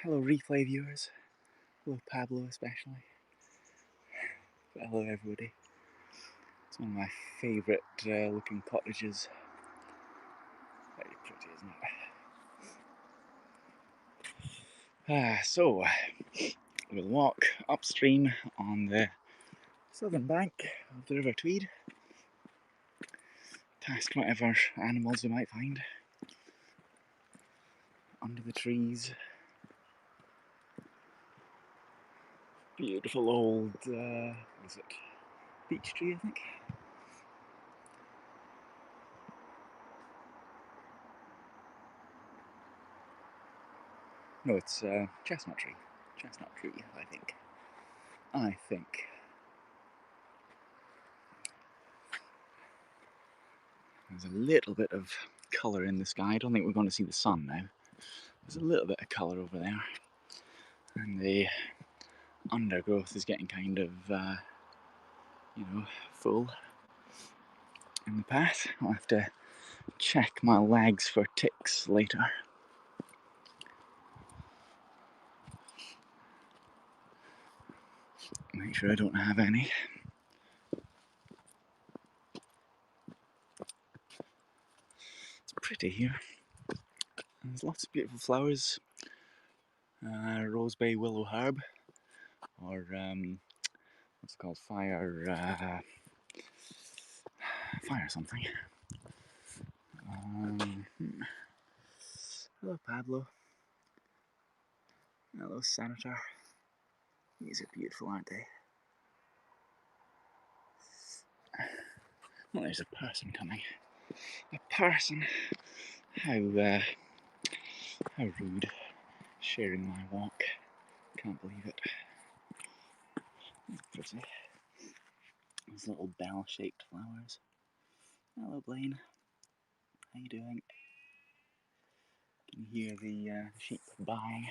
Hello replay viewers, hello Pablo especially, but hello everybody. It's one of my favourite looking cottages. Very pretty, isn't it? So, we'll walk upstream on the southern bank of the River Tweed, past whatever animals we might find, under the trees. Beautiful old, what is it, beech tree I think? No, it's chestnut tree, I think. There's a little bit of colour in the sky. I don't think we're going to see the sun now. There's a little bit of colour over there. And the undergrowth is getting kind of, full in the path. I'll have to check my legs for ticks later. Make sure I don't have any. It's pretty here. There's lots of beautiful flowers. Rosebay willow herb, or what's it called? Fire something. Hello Pablo. Hello Senator. These are beautiful, aren't they? Well, there's a person coming. A person. How rude. Sharing my walk. Can't believe it. Pretty. These little bell-shaped flowers. Hello Blaine. How you doing? Can you hear the sheep buying?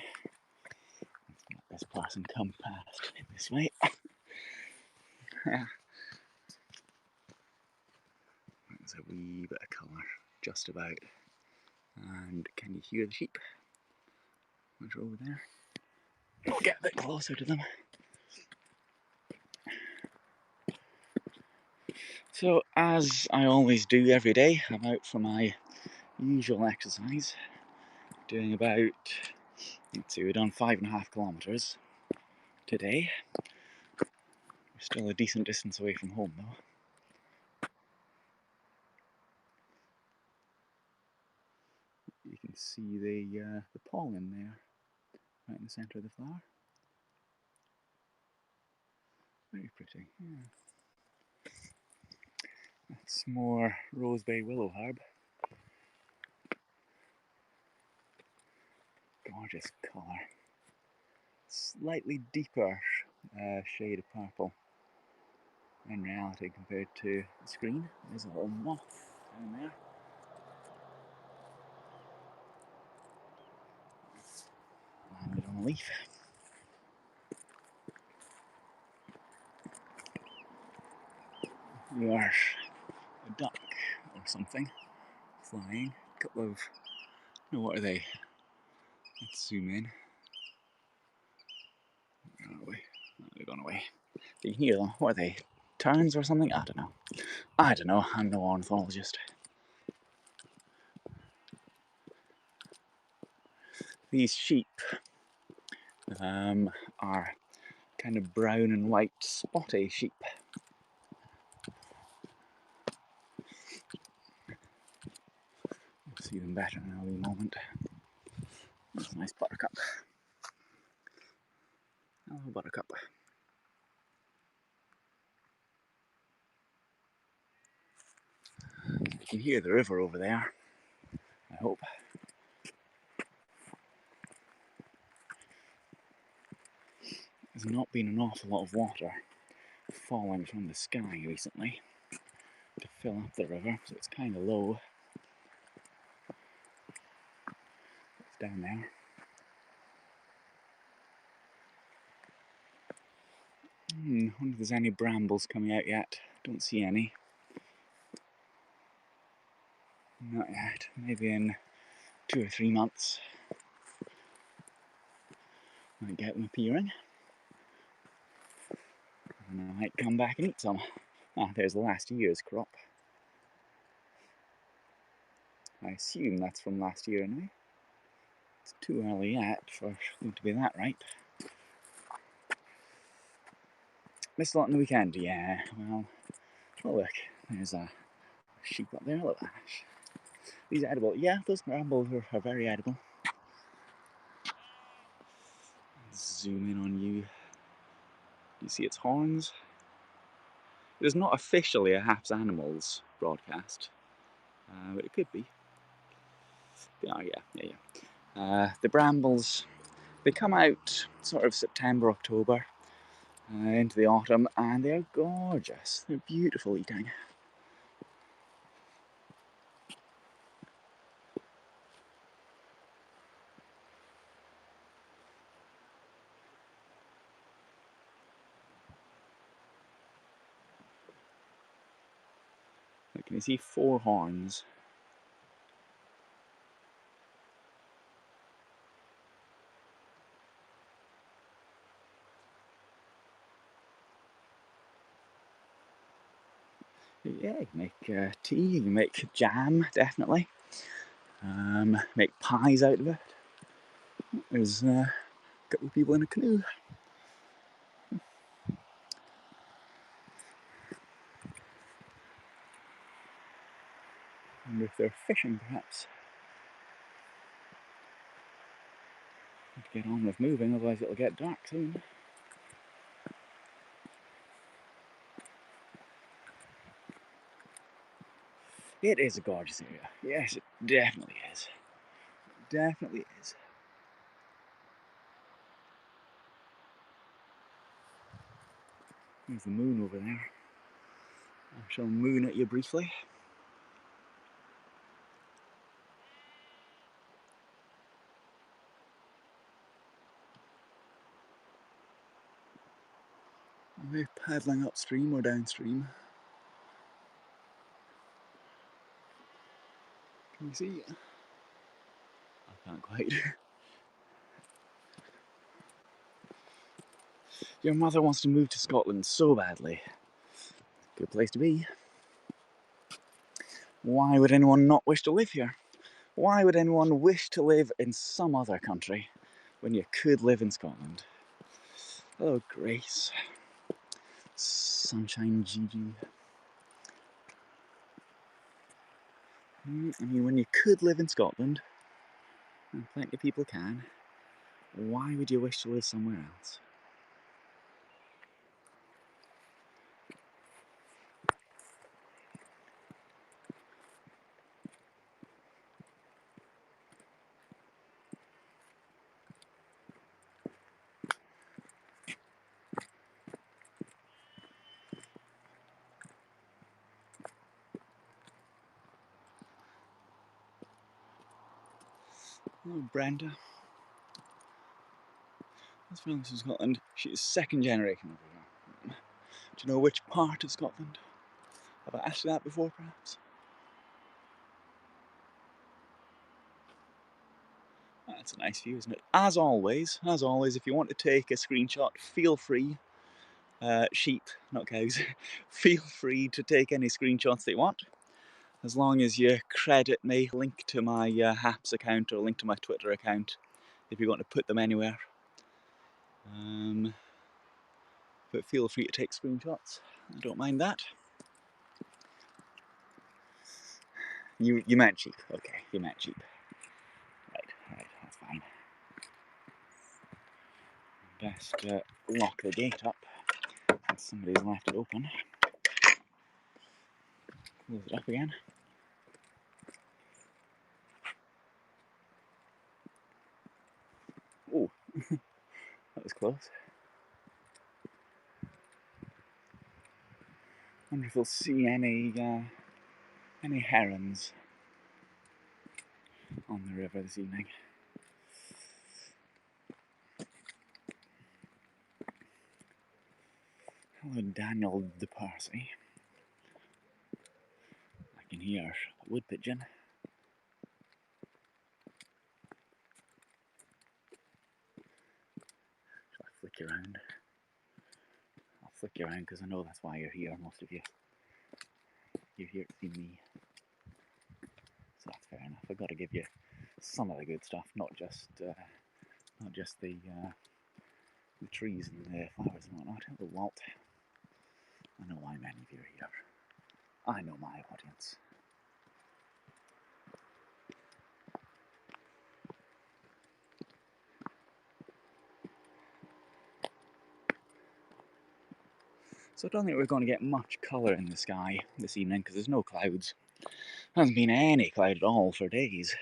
Let this person come past this way. There's a wee bit of colour, just about. And can you hear the sheep? Which are over there. We'll get a bit closer to them. So, as I always do every day, I'm out for my usual exercise, doing about, let's see, we've done 5.5 kilometres today. We're still a decent distance away from home though. You can see the pollen there, right in the centre of the flower. Very pretty, yeah. That's more Rosebay willow herb. Gorgeous colour. Slightly deeper shade of purple in reality compared to the screen. There's a little moth down there. Landed on a leaf. There's a duck or something flying. A couple of, no, what are they? Let's zoom in. They've gone away. You can hear them. What are they? Terns or something? I don't know. I'm no ornithologist. These sheep are kind of brown and white spotty sheep. We'll see them better in a wee moment. That's a nice buttercup. Hello, buttercup. You can hear the river over there, I hope. There's not been an awful lot of water falling from the sky recently to fill up the river, so it's kind of low. It's down there. I wonder if there's any brambles coming out yet. Don't see any. Not yet. Maybe in 2 or 3 months. Might get them appearing. And I might come back and eat some. Ah, there's last year's crop. I assume that's from last year anyway. It's too early yet for them to be that ripe. Missed a lot on the weekend, yeah. Well, oh look, there's a sheep up there. Look at that. These are edible. Yeah, those brambles are very edible. Zoom in on you. You see its horns? It is not officially a Haps Animals broadcast, but it could be. Oh yeah. The brambles, they come out sort of September, October, into the autumn, and they're gorgeous. They're beautiful eating. Can you see 4 horns? Yeah, you can make tea, you can make jam, definitely. Make pies out of it. There's a couple of people in a canoe. I wonder if they're fishing, perhaps. Get on with moving, otherwise it'll get dark soon. It is a gorgeous area. Yes, it definitely is. Definitely is. There's the moon over there. I shall moon at you briefly. Are they paddling upstream or downstream? Can you see? I can't quite. Your mother wants to move to Scotland so badly. Good place to be. Why would anyone not wish to live here? Why would anyone wish to live in some other country when you could live in Scotland? Hello, Grace. Sunshine Gigi. I mean, when you could live in Scotland, and plenty of people can, why would you wish to live somewhere else? Oh, Brenda. That's from Scotland. She's second generation over here. Do you know which part of Scotland? Have I asked you that before, perhaps? That's a nice view, isn't it? As always, if you want to take a screenshot, feel free. Sheep, not cows. Feel free to take any screenshots that you want, as long as you credit me, link to my Haps account or link to my Twitter account, if you're going to put them anywhere. But feel free to take screenshots. I don't mind that. You meant sheep. Okay, you meant sheep. Right, that's fine. Best lock the gate up. Somebody's left it open. Close it up again. Oh, that was close. Wonder if we'll see any herons on the river this evening. Hello, Daniel de Parcy. I can hear a wood pigeon. you around. I'll flick you around because I know that's why you're here, most of you. You're here to see me. So that's fair enough. I've got to give you some of the good stuff, not just the trees and the flowers and whatnot. Hello, Walt. I know why many of you are here. I know my audience. So I don't think we're going to get much colour in the sky this evening because there's no clouds. Hasn't been any cloud at all for days.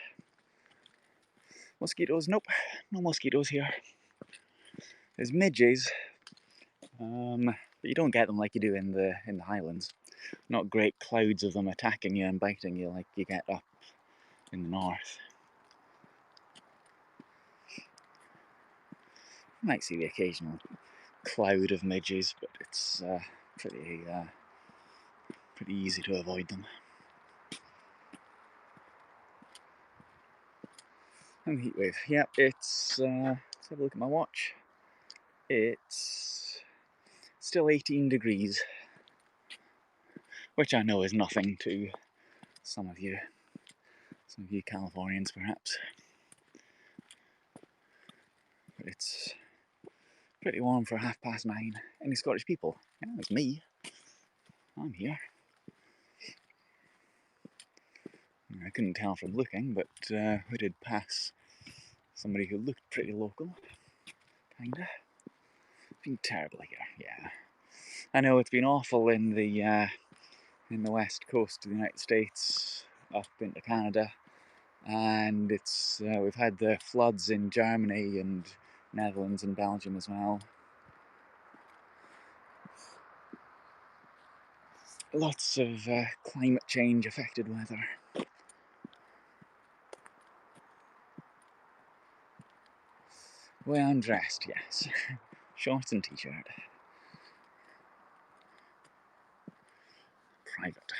Mosquitoes? Nope, no mosquitoes here. There's midges, but you don't get them like you do in the Highlands. Not great clouds of them attacking you and biting you like you get up in the north. You might see the occasional cloud of midges, but it's pretty easy to avoid them. And the heatwave, yep, it's, let's have a look at my watch. It's still 18 degrees, which I know is nothing to some of you Californians perhaps. But it's pretty warm for 9:30. Any Scottish people? Yeah, it's me. I'm here. I couldn't tell from looking, but we did pass somebody who looked pretty local. Kinda. It's been terrible here, yeah. I know it's been awful in the west coast of the United States, up into Canada, and it's we've had the floods in Germany and Netherlands and Belgium as well. Lots of climate change affected weather. The way I'm dressed, yes. Shorts and t-shirt. Private.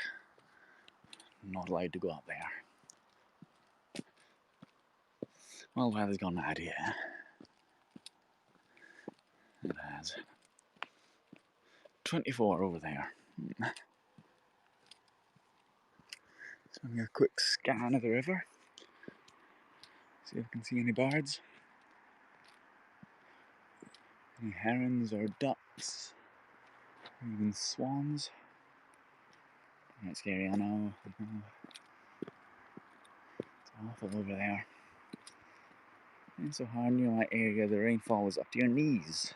Not allowed to go up there. Well, the weather's gone mad here. It has. 24 over there. So I'm going to a quick scan of the river. See if I can see any birds. Any herons or ducks. Or even swans. Quite scary, I know. It's awful over there. It's so hard near my area, the rainfall is up to your knees.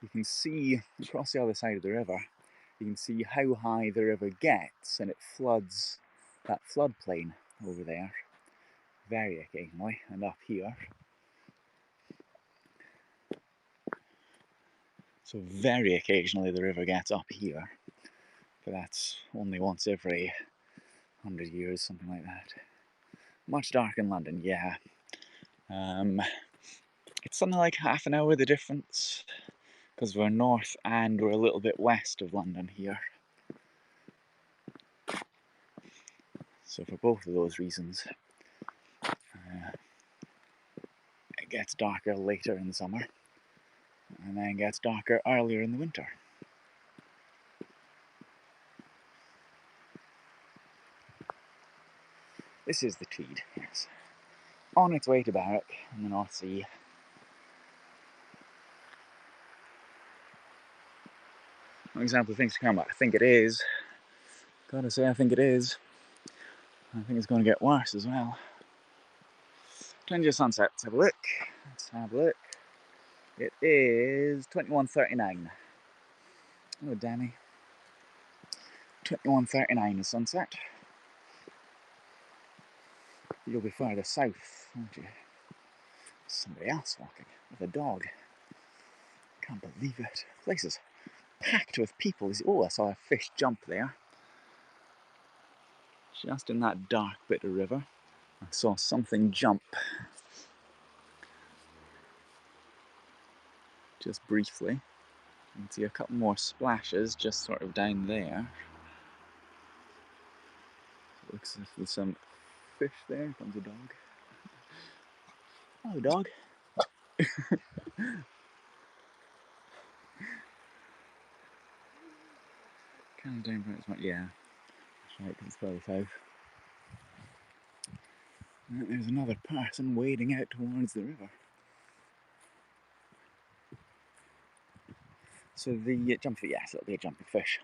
You can see across the other side of the river, you can see how high the river gets, and it floods that floodplain over there very occasionally, and up here. So very occasionally the river gets up here, but that's only once every 100 years, something like that. Much darker in London, yeah. It's something like half an hour the difference, because we're north and we're a little bit west of London here. So for both of those reasons, it gets darker later in the summer, and then gets darker earlier in the winter. This is the Tweed, yes. On its way to Berwick in the North Sea. An example of things to come, I think it is. Gotta say, I think it is. I think it's going to get worse as well. Plenty of sunset. Let's have a look. Let's have a look. It is 21:39. Oh, Danny. 21:39 is sunset. You'll be further south, won't you? Somebody else walking with a dog. Can't believe it. The place is packed with people. Oh, I saw a fish jump there. Just in that dark bit of river, I saw something jump. Just briefly. You can see a couple more splashes just sort of down there. Looks as if there's some fish there. Comes a dog. Hello, dog. Kind of down for it's yeah. That's right, it's further south. And there's another person wading out towards the river. So the jumpy, yes, it'll be a jumping fish.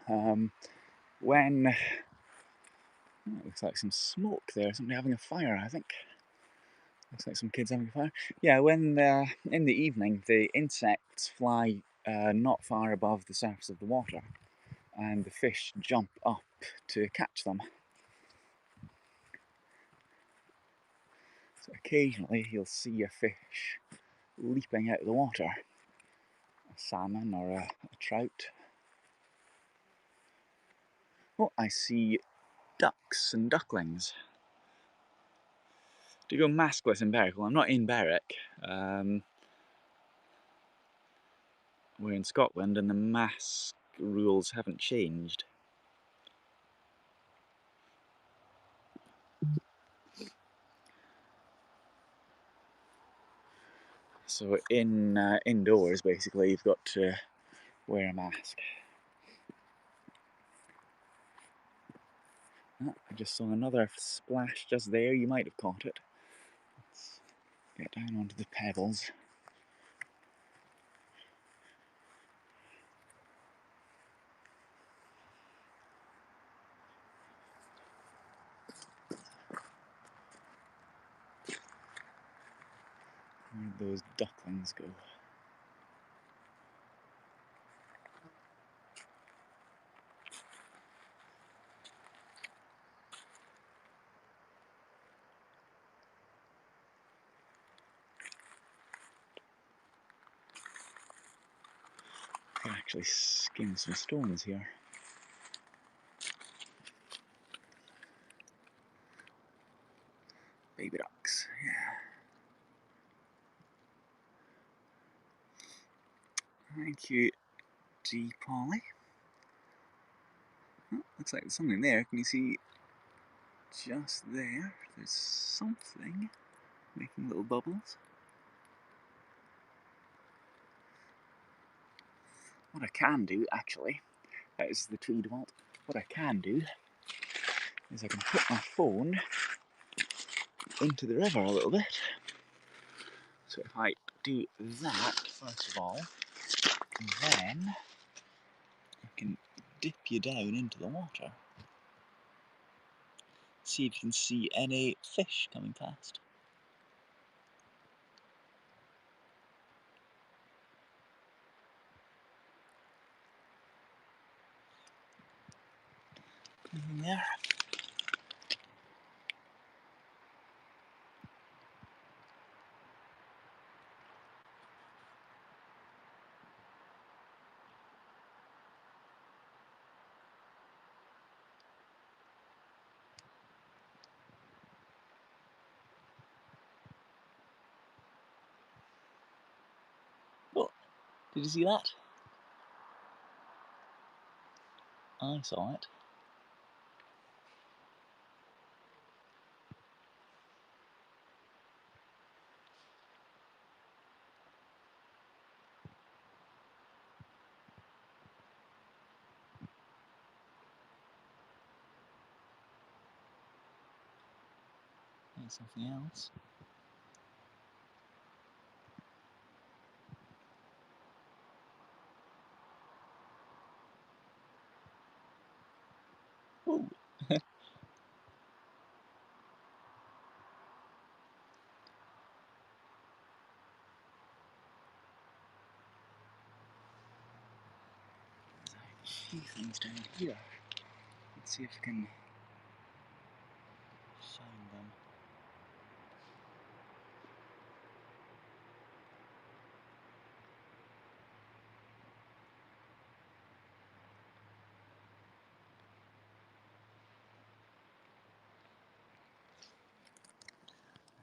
When it looks like some smoke there, somebody having a fire, I think. Looks like some kids having a fire. Yeah, when in the evening the insects fly not far above the surface of the water, and the fish jump up to catch them. So occasionally you'll see a fish leaping out of the water, a salmon or a trout. Oh, I see ducks and ducklings. Do you go maskless in Berwick? Well, I'm not in Berwick. We're in Scotland and the mask rules haven't changed. So indoors, basically, you've got to wear a mask. Oh, I just saw another splash just there. You might have caught it. Let's get down onto the pebbles. Where'd those ducklings go? I can actually skim some stones here. Baby ducks, yeah. Thank you, G. Polly. Oh, looks like there's something there. Can you see just there? There's something making little bubbles. What I can do, actually, this is the Tweed vault. What I can do is I can put my phone into the river a little bit. So if I do that first of all, then I can dip you down into the water. See if you can see any fish coming past. Anything there? Oh, did you see that? I saw it. There's something else. Ooh. There's a few things down here. Let's see if I can find them.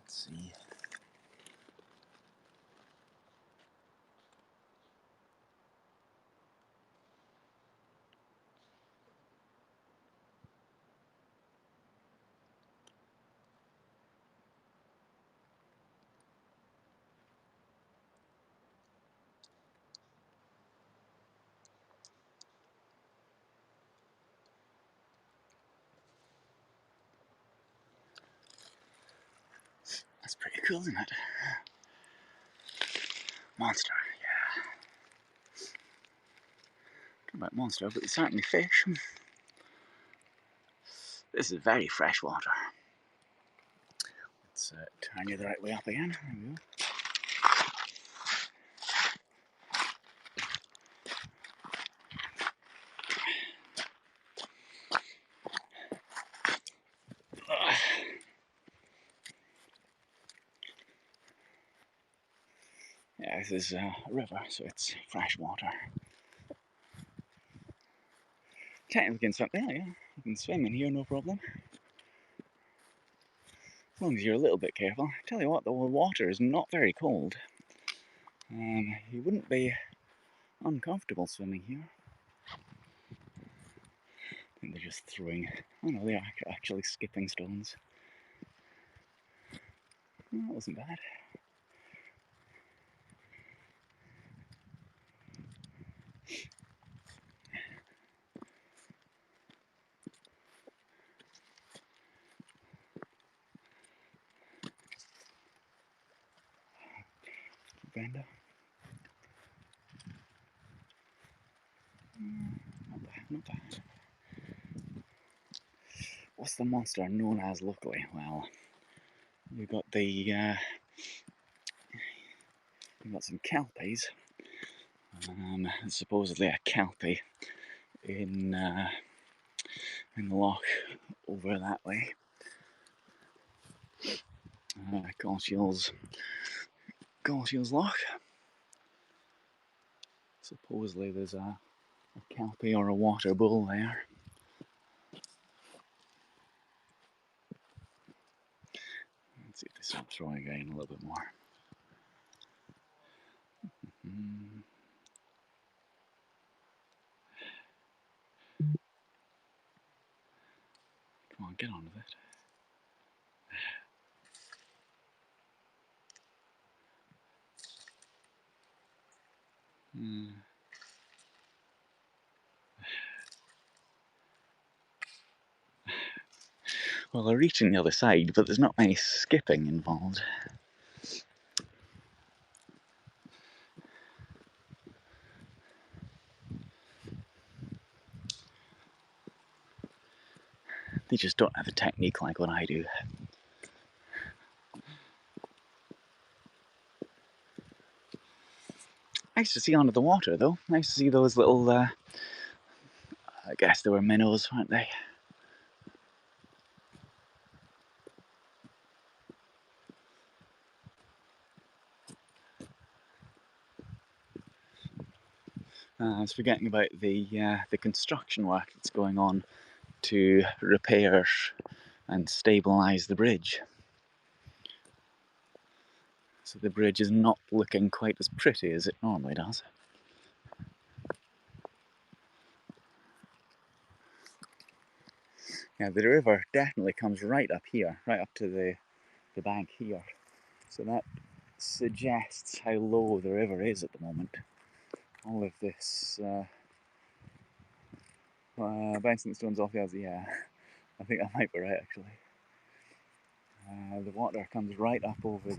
Let's see. cool, isn't it? Monster, yeah. I don't know about monster, but it's certainly fish. This is very fresh water. Let's turn you the right way up again. There we go. Yeah, this is a river, so it's fresh water. Technically can swim, yeah, you can swim in here, no problem. As long as you're a little bit careful. I tell you what, the water is not very cold. You wouldn't be uncomfortable swimming here. I think they're just throwing, oh no, they are actually skipping stones. Oh, that wasn't bad. Brenda. Not bad, not bad. What's the monster known as locally? Well, you've got the you've got some kelpies. Supposedly a kelpie in the loch over that way. Galshiels Loch. Supposedly there's a kelpie or a water bull there. Let's see if they stop throwing again a little bit more. Come on, get on with it. Well, they're reaching the other side, but there's not any skipping involved. They just don't have a technique like what I do. Nice to see under the water, though. Nice to see those little, I guess they were minnows, weren't they? I was forgetting about the construction work that's going on to repair and stabilise the bridge. So the bridge is not looking quite as pretty as it normally does. Yeah, the river definitely comes right up here, right up to the bank here. So that suggests how low the river is at the moment. All of this bouncing stones off the other, yeah, I think that might be right actually. The water comes right up over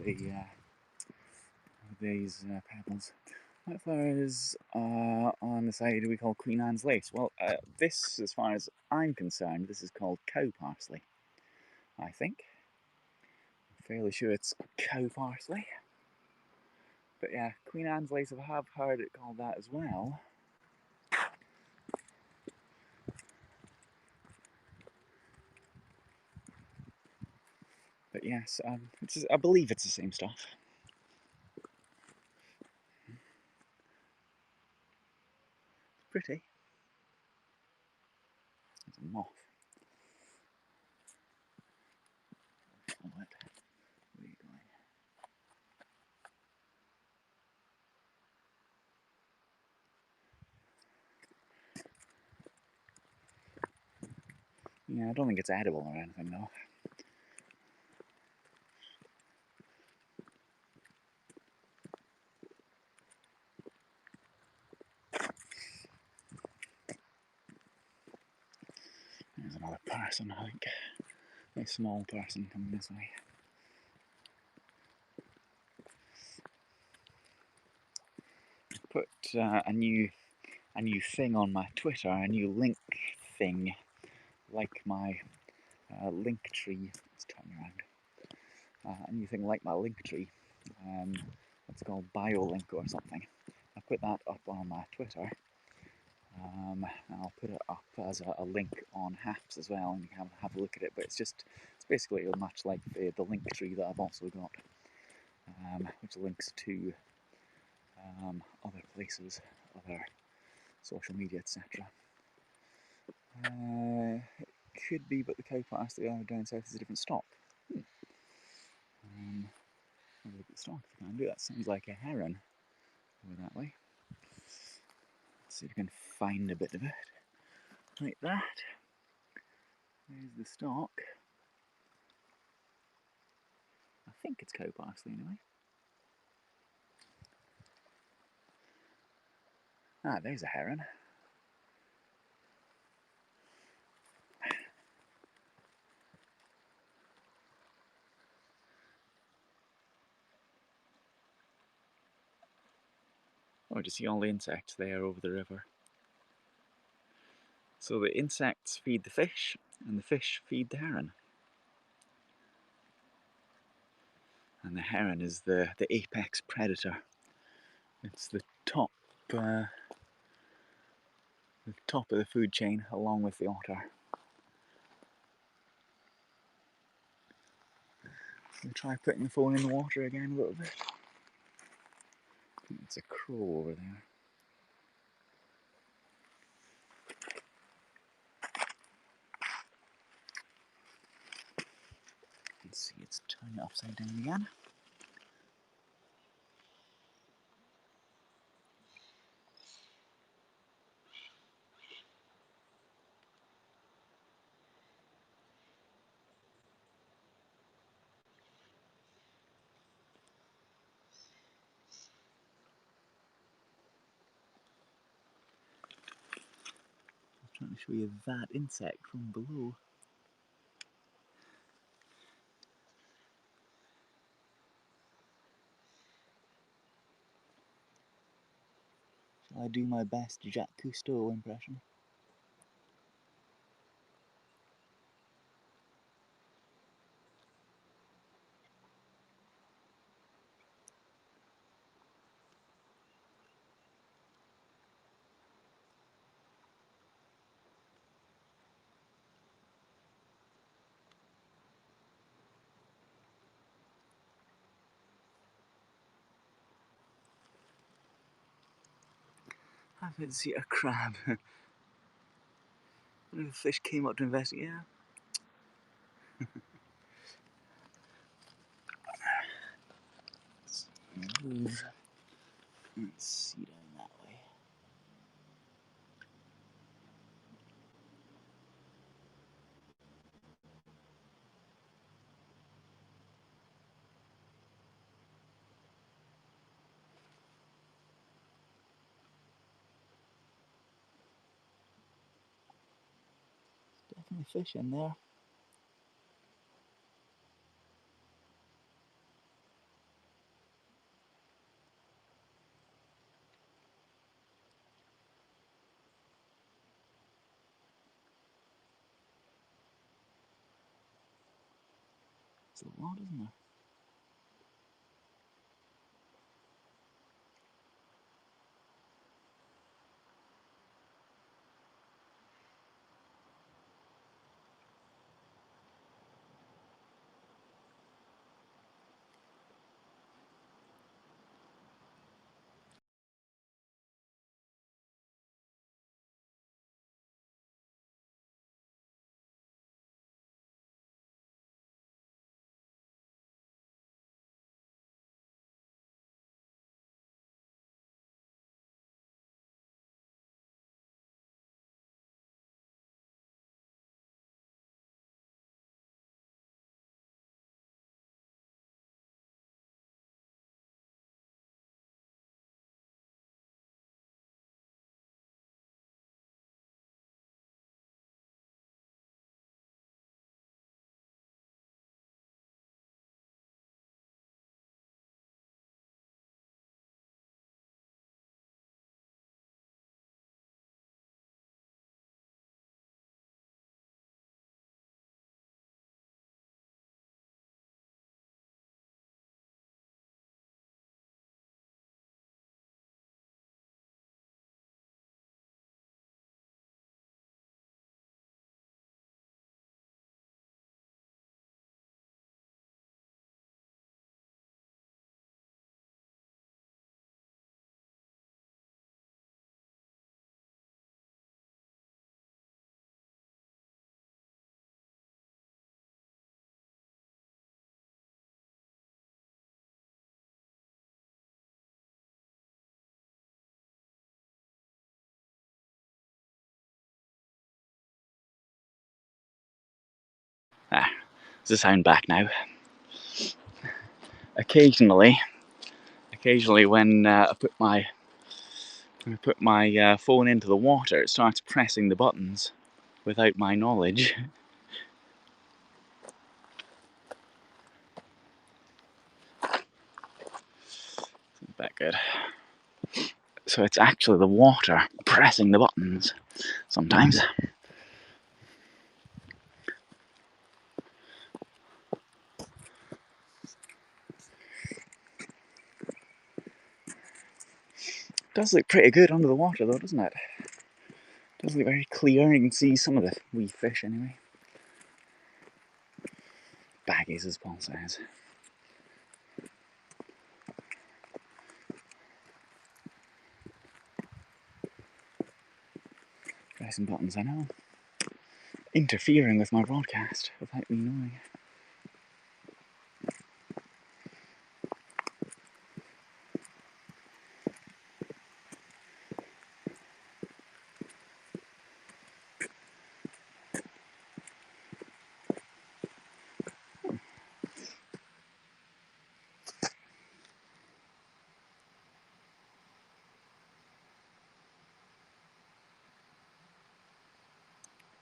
these pebbles. What flower is on the side we call Queen Anne's lace? Well, this, as far as I'm concerned, this is called cow parsley, I think. I'm fairly sure it's cow parsley. But yeah, Queen Anne's lace, I have heard it called that as well. But yes, I believe it's the same stuff. Pretty. It's a moth. Where are you going? Yeah, I don't think it's edible or anything though. There's another person, I think. A small person coming this way. put a new thing on my Twitter, a new link thing, like my link tree. Let's turn around. A new thing like my link tree. It's called BioLink or something. I put that up on my Twitter. I'll put it up as a link on Haps as well, and you can have a look at it. But it's basically much like the link tree that I've also got, which links to other places, other social media, etc. It could be, but the cowpass that I have down south is a different stock. Have a look at the stock if I can do that. Sounds like a heron over that way. Let's see if we can find a bit of it. Like that. There's the stock. I think it's cow parsley anyway. Ah, there's a heron. Oh, just see all the insects there over the river. So the insects feed the fish, and the fish feed the heron. And the heron is the apex predator. It's the top of the food chain, along with the otter. We'll try putting the phone in the water again a little bit. It's a crow over there. Let's see, it's turning it upside down again. I'm trying to show you that insect from below. Shall I do my best Jacques Cousteau impression? I didn't see a crab. What if a fish came up to investigate? Yeah. Let's move. Let's see down that way. Definitely fish in there. There's a lot, isn't there? the sound back now. Occasionally when I put my phone into the water, it starts pressing the buttons without my knowledge. Isn't that good? So it's actually the water pressing the buttons sometimes. It does look pretty good under the water though, doesn't it? It does look very clear. You can see some of the wee fish anyway. Baggies, as Paul says. Pressing buttons, I know. Interfering with my broadcast without me knowing.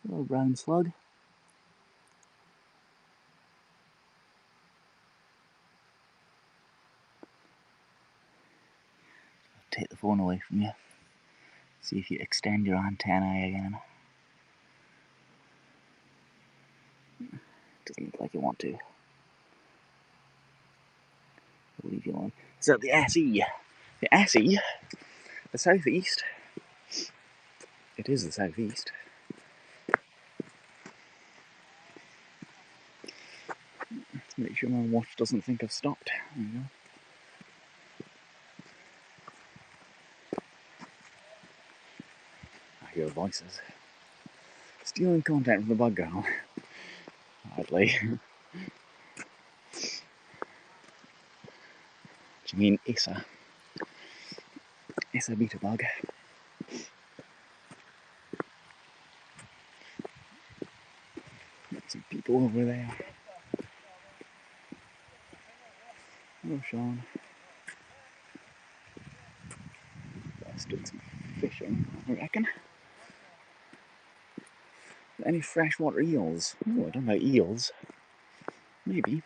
Little brown slug. Take the phone away from you. See if you extend your antennae again. Doesn't look like you want to. I'll leave you alone. So the SE. The SE? The southeast. It is the southeast. Let's make sure my watch doesn't think I've stopped. There we go. I hear voices. Stealing content from the bug girl. Hardly. Do you mean Issa? Issa Beta Bug. Some people over there. Oh, Sean. Best doing some fishing, I reckon. Any freshwater eels? Oh, I don't know eels. Maybe.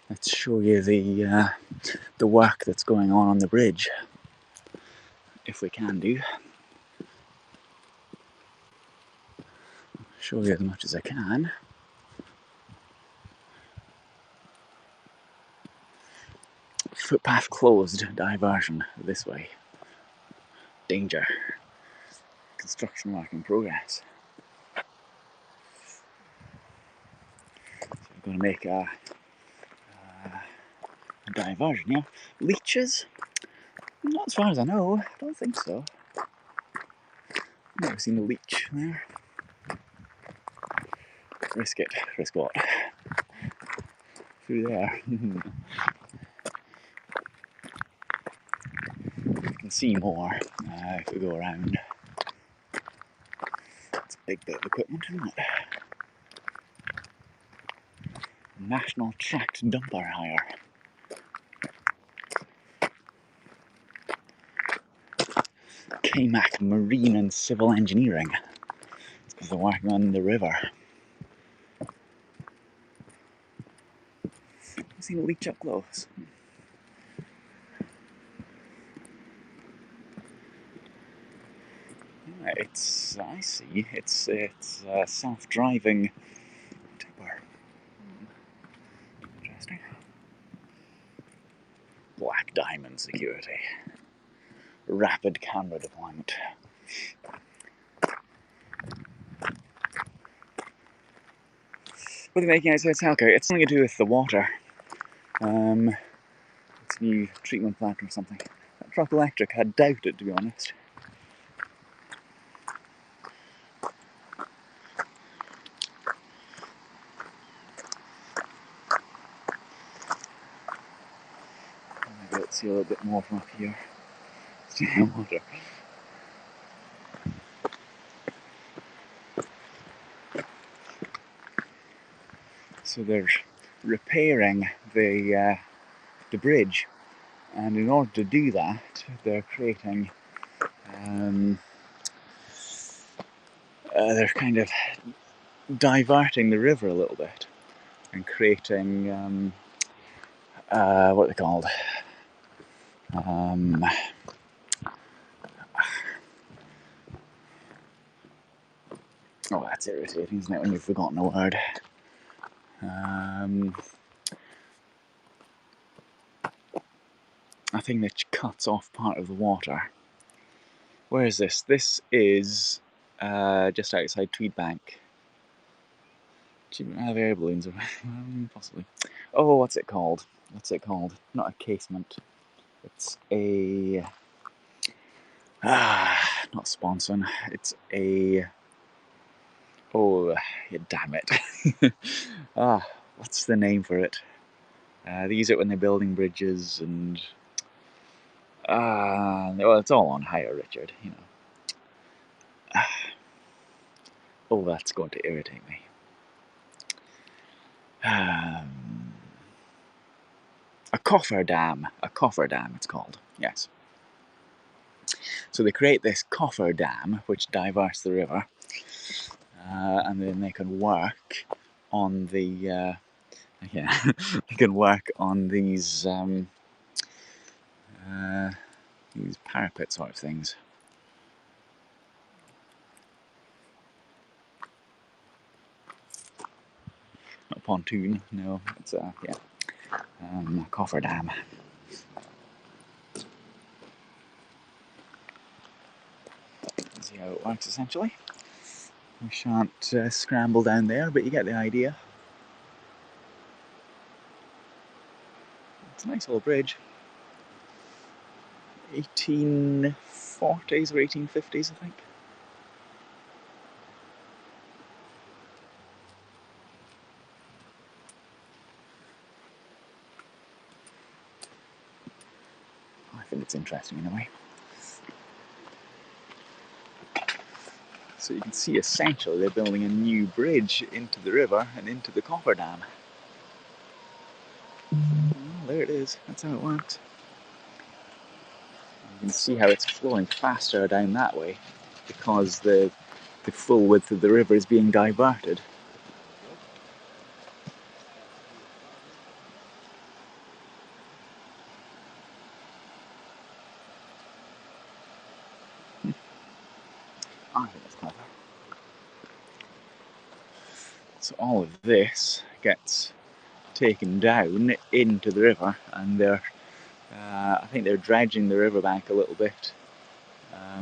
Let's show you the work that's going on the bridge, if we can do. Show you as much as I can. Footpath closed, diversion this way. Danger. Construction work in progress. So I'm going to make a diversion here. Leeches? Not as far as I know. I don't think so. Never seen a leech there. Risk it. Risk what? Through there. You can see more if we go around. It's a big bit of equipment, isn't it? National Tract Dumper Hire. KMAC Marine and Civil Engineering. It's because they're working on the river. I've seen a leech up close. Yeah, I see, it's self-driving tipper. Interesting. Black Diamond Security. Rapid camera deployment. What are they making outside Salco? It's something to do with the water. It's a new treatment plant or something. That truck electric, I doubt it, to be honest. Let's see a little bit more from up here. Water. So they're repairing the bridge, and in order to do that, they're creating. They're kind of diverting the river a little bit and creating what are they called? Oh, that's irritating, isn't it, when you've forgotten a word? A thing that cuts off part of the water. Where is this? This is just outside Tweedbank. Air balloons, possibly. Oh, what's it called? What's it called? Not a casement. It's a not Sponson. It's a oh, yeah, damn it. What's the name for it? They use it when they're building bridges and well, it's all on hire, Richard. You know. Oh, that's going to irritate me. A cofferdam. A cofferdam, it's called. Yes. So they create this cofferdam, which diverts the river, and then they can work on the they can work on these parapet sort of things. Not a pontoon, no. It's a cofferdam. See how it works essentially. We shan't scramble down there, but you get the idea. It's a nice little bridge. 1840s or 1850s, I think. I think it's interesting in a way. So you can see essentially they're building a new bridge into the river and into the cofferdam. Well, there it is, that's how it works. You can see how it's flowing faster down that way because the full width of the river is being diverted. I think that's clever. So all of this gets taken down into the river, and I think they're dredging the riverbank a little bit,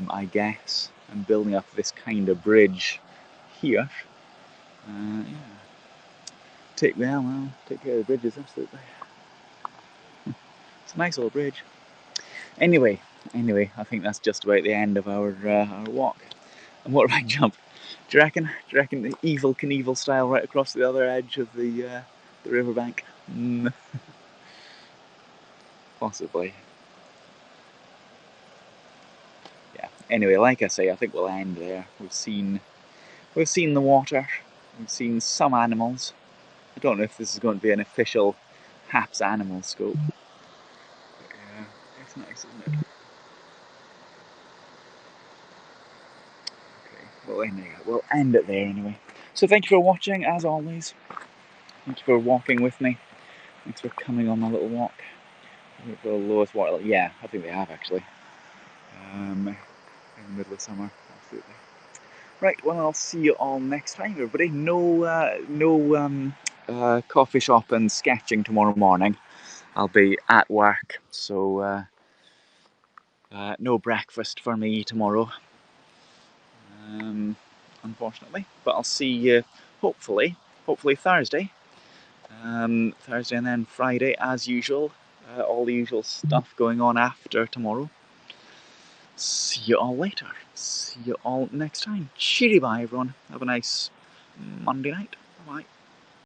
I guess, and building up this kind of bridge here. Yeah. Take care of the bridges, absolutely. It's a nice little bridge. Anyway, I think that's just about the end of our walk. And what if I jump? Do you reckon? Do you reckon the Evel Knievel style right across the other edge of the riverbank? Possibly. Yeah. Anyway, like I say, I think we'll end there. We've seen the water. We've seen some animals. I don't know if this is going to be an official HAPS animal scope. But yeah, it's nice, isn't it? Okay. Well, anyway, we'll end it there anyway. So thank you for watching, as always. Thank you for walking with me. Thanks for coming on my little walk. The lowest water. Yeah, I think they have actually. In the middle of summer, absolutely. Right, well, I'll see you all next time, everybody. No coffee shop and sketching tomorrow morning. I'll be at work, so no breakfast for me tomorrow, unfortunately. But I'll see you hopefully Thursday. Thursday and then Friday, as usual. All the usual stuff going on after tomorrow. See you all later. See you all next time. Cheery bye, everyone. Have a nice Monday night. Bye.